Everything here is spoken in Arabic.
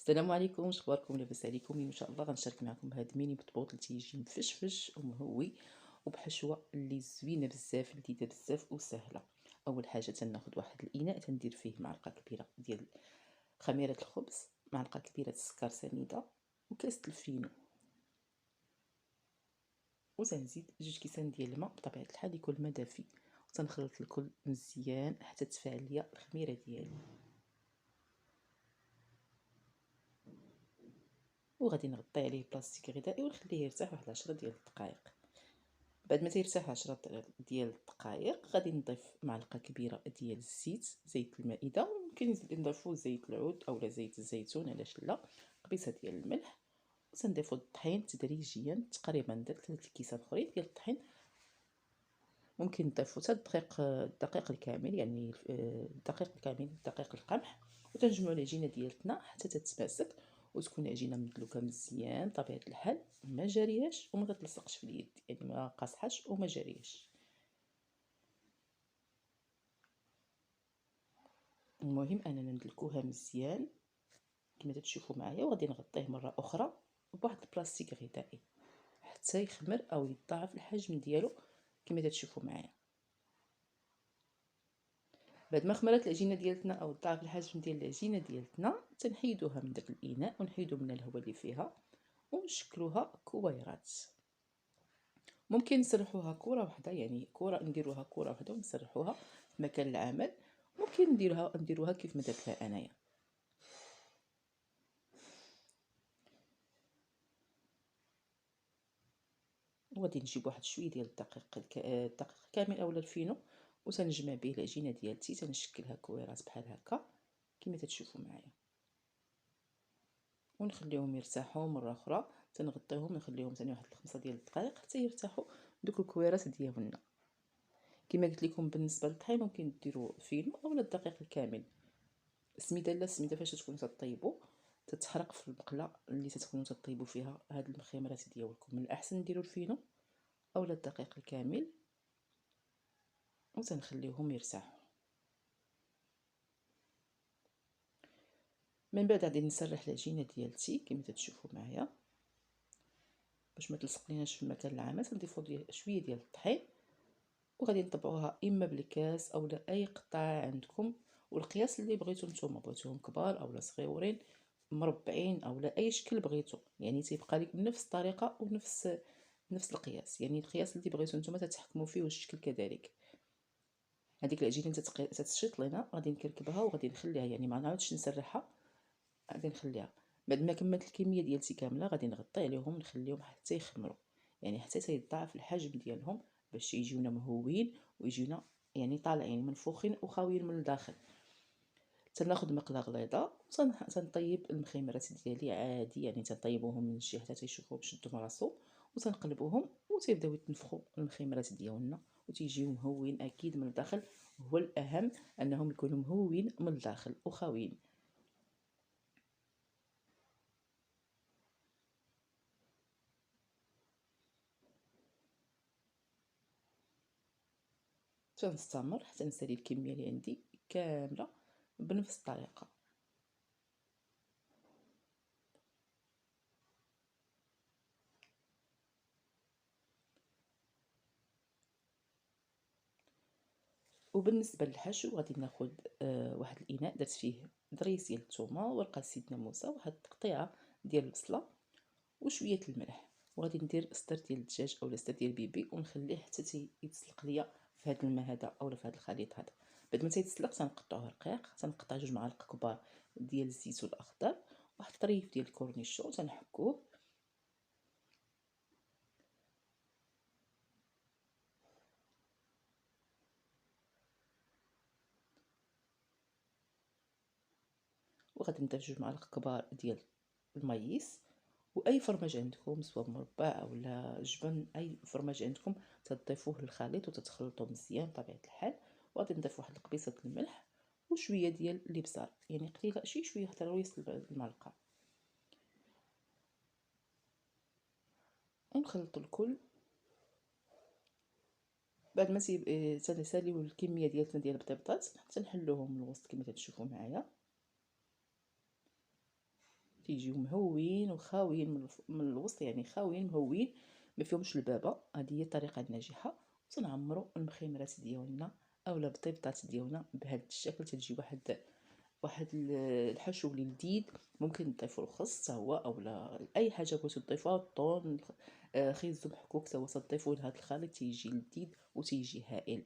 السلام عليكم، شخباركم؟ لاباس عليكم؟ ان شاء الله غنشارك معكم هاد الميني بطبوط اللي تيجي مفشفش ومهوي وبحشوه اللي زوينه بزاف، لذيذه بزاف وسهله. اول حاجه تناخذ واحد الاناء تندير فيه معلقه كبيره ديال خميره الخبز، معلقه كبيره السكر سنيده، وكاس الفينو، وتنزيد 2 كيسان ديال الماء بطبيعه الحال يكون الماء دافي، وتنخلط الكل مزيان حتى تفاعل ليا الخميره ديالي. وغادي نغطي عليه بلاستيك غذائي ونخليه يرتاح واحد 10 ديال الدقائق. بعد ما تيرتاح 10 ديال الدقائق غادي نضيف معلقه كبيره ديال الزيت، زيت المائده، وممكن نضيفو زيت العود اولا زيت الزيتون علاش لا، قبيصه ديال الملح، وتنضيفو الطحين تدريجيا، تقريبا درت 3 كيسان اخرين ديال الطحين. ممكن نضيفو حتى الدقيق الكامل، يعني الدقيق الكامل، دقيق القمح، وتنجمعو العجينه ديالتنا حتى تتماسك وتكون عجينه مدلوكه مزيان بطبيعه الحال، ما جارياش وما تتلصقش في اليد، يعني ما قاصحاش وما جارياش. المهم اننا ندلكوها مزيان كما تشوفوا معايا، وغادي نغطيه مره اخرى بواحد البلاستيك غذائي حتى يخمر او يضاعف الحجم ديالو كما تشوفوا معايا. بعد ما خمرت العجينه ديالتنا او ضاعف الحجم ديال العجينه ديالتنا، تنحيدوها من داك الاناء ونحيدو من الهواء اللي فيها ونشكلوها كويرات. ممكن نسرحوها كره واحده، يعني كره نديروها كره واحده ونسرحوها في مكان العمل، ممكن نديروها كيف ما درتها انايا. وغادي نجيب واحد شويه ديال الدقيق كامل اولا الفينو، وتنجمع به العجينه ديالتي، تنشكلها كويرات بحال هكا كما تشوفوا معايا، ونخليهم يرتاحوا مره اخرى، تنغطيهم ونخليهم ثاني واحد 5 ديال الدقائق حتى يرتاحوا دوك الكويرات ديالنا. كما قلت لكم بالنسبه للطحين ممكن ديروا فينو اولا الدقيق الكامل. السميده فاش تكونوا تطيبوا تتحرق في المقله اللي تكونوا تطيبوا فيها هاد المخيمرات ديالكم، من الاحسن ديروا الفينو اولا الدقيق الكامل وتنخليهم يرتاحوا. من بعد غادي نسرح العجينه ديالتي كما تشوفوا معايا باش ما تلصق ليناش في مكان العمل. تنضيفوا شويه ديال الطحين وغادي نطبعوها اما بالكاس اولا اي قطعه عندكم، والقياس اللي بغيتو نتوما، بغيتوهم كبار اولا صغيورين، مربعين اولا اي شكل بغيتو، يعني تيبقى لك بنفس الطريقه ونفس القياس، يعني القياس اللي بغيتو نتوما تتحكموا فيه والشكل كذلك. هذيك العجينه تتشيط لينا غادي نكركبها وغادي نخليها، يعني ما نعاودش نسرحها، غادي نخليها. بعد ما كملت الكميه ديالتي كامله غادي نغطي عليهم نخليهم حتى يخمروا، يعني حتى تيضاعف الحجم ديالهم باش يجيونا مهوين ويجيونا يعني طالعين منفوخين وخاويين من الداخل. تناخذ مقله غليظه تنطيب المخيمرات ديالي عادي، يعني تنطيبوهم من شي حتى تيشوفوا بشدوا مراسو، وتنقلبوهم وتيبداو يتنفخوا المخيمرات ديالنا وتيجيو مهوين اكيد من الداخل. هو الاهم انهم يكونوا مهوين من الداخل وخاويين. تنستمر حتى نسالي الكميه اللي عندي كامله بنفس الطريقه. وبالنسبه للحشو غادي ناخذ واحد الاناء درت فيه ضريس ديال الثومه، ورقه سيدنا موسى، واحد التقطيعه ديال البصله، وشويه الملح، وغادي ندير صدر ديال الدجاج اولا صدر ديال البيبي ونخليه حتى يتسلق ليا في هذا الماء هذا اولا في هذا الخليط هذا. بعد ما تيتسلق تنقطعوه رقيق، تنقطع 2 معالق كبار ديال الزيتون الاخضر، واحد الطريف ديال الكورنيشون تنحكوه، وغادي نضيف 2 معالق كبار ديال المايس، واي فرماج عندكم سواء مربع اولا جبن، اي فرماج عندكم تضيفوه للخليط وتتخلطوا مزيان بطبيعه الحال. وغادي نضيف واحد القبيصه الملح وشويه ديال الابزار، يعني قليله شويه حتى رويس المعلقه، ونخلطوا الكل. بعد ما تنساليو الكميه ديالتنا ديال البطيبطات تنحلوهم من الوسط كما تشوفوا معايا. تيجيو مهوين وخاويين من الوسط، يعني خاويين مهوين ما فيهمش البابه. هذه هي الطريقه الناجحه. تنعمروا المخيمرات ديالنا اولا البطيبطات ديالنا بهذا الشكل. تتجي واحد الحشو اللي لذيذ. ممكن تضيفوا الخس حتى هو اولا اي حاجه بغيتو تضيفوها، الطون، خيزو محكوك حتى هو تضيفوه لهذا الخليط، تيجي لذيذ وتيجي هائل.